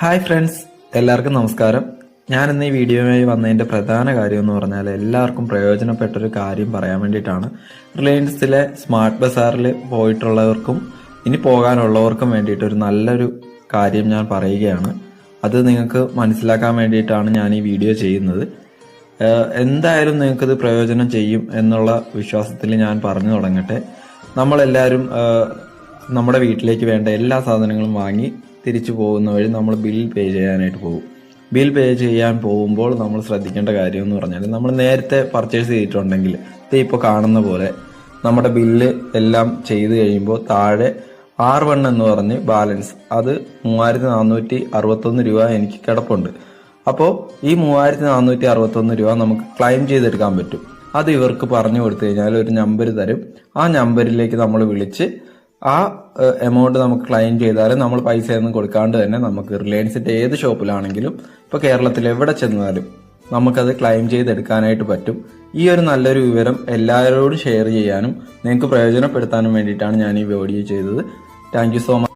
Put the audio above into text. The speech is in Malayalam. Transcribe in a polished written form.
ഹായ് ഫ്രണ്ട്സ്, എല്ലാവർക്കും നമസ്കാരം. ഞാൻ ഇന്ന് ഈ വീഡിയോയുമായി വന്നതിൻ്റെ പ്രധാന കാര്യം എന്ന് പറഞ്ഞാൽ എല്ലാവർക്കും പ്രയോജനപ്പെട്ടൊരു കാര്യം പറയാൻ വേണ്ടിയിട്ടാണ്. റിലയൻസിലെ സ്മാർട്ട് ബസാറിൽ പോയിട്ടുള്ളവർക്കും ഇനി പോകാനുള്ളവർക്കും വേണ്ടിയിട്ട് ഒരു നല്ലൊരു കാര്യം ഞാൻ പറയുകയാണ്. അത് നിങ്ങൾക്ക് മനസ്സിലാക്കാൻ വേണ്ടിയിട്ടാണ് ഞാൻ ഈ വീഡിയോ ചെയ്യുന്നത്. എന്തായാലും നിങ്ങൾക്കത് പ്രയോജനം ചെയ്യും എന്നുള്ള വിശ്വാസത്തിൽ ഞാൻ പറഞ്ഞു തുടങ്ങട്ടെ. നമ്മളെല്ലാവരും നമ്മുടെ വീട്ടിലേക്ക് വേണ്ട എല്ലാ സാധനങ്ങളും വാങ്ങി തിരിച്ചു പോകുന്ന വഴി നമ്മൾ ബിൽ പേ ചെയ്യാനായിട്ട് പോകും. ബിൽ പേ ചെയ്യാൻ പോകുമ്പോൾ നമ്മൾ ശ്രദ്ധിക്കേണ്ട കാര്യം എന്ന് പറഞ്ഞാൽ, നമ്മൾ നേരത്തെ പർച്ചേസ് ചെയ്തിട്ടുണ്ടെങ്കിൽ ഇത് ഇപ്പോൾ കാണുന്ന പോലെ നമ്മുടെ ബില്ല് എല്ലാം ചെയ്ത് കഴിയുമ്പോൾ താഴെ R1 എന്ന് പറഞ്ഞ് ബാലൻസ്, അത് 3461 രൂപ എനിക്ക് കിടപ്പുണ്ട്. അപ്പോൾ ഈ 3461 രൂപ നമുക്ക് ക്ലെയിം ചെയ്തെടുക്കാൻ പറ്റും. അത് ഇവർക്ക് പറഞ്ഞു കൊടുത്തു കഴിഞ്ഞാൽ ഒരു നമ്പർ തരും. ആ നമ്പറിലേക്ക് നമ്മൾ വിളിച്ച് ആ എമൗണ്ട് നമുക്ക് ക്ലെയിം ചെയ്താലും നമ്മൾ പൈസ ഒന്നും കൊടുക്കാണ്ട് തന്നെ നമുക്ക് റിലയൻസിന്റെ ഏത് ഷോപ്പിലാണെങ്കിലും ഇപ്പോൾ കേരളത്തിൽ എവിടെ ചെന്നാലും നമുക്കത് ക്ലെയിം ചെയ്തെടുക്കാനായിട്ട് പറ്റും. ഈ ഒരു നല്ലൊരു വിവരം എല്ലാവരോടും ഷെയർ ചെയ്യാനും നിങ്ങൾക്ക് പ്രയോജനപ്പെടുത്താനും വേണ്ടിയിട്ടാണ് ഞാൻ ഈ വീഡിയോ ചെയ്തത്. Thank you so much.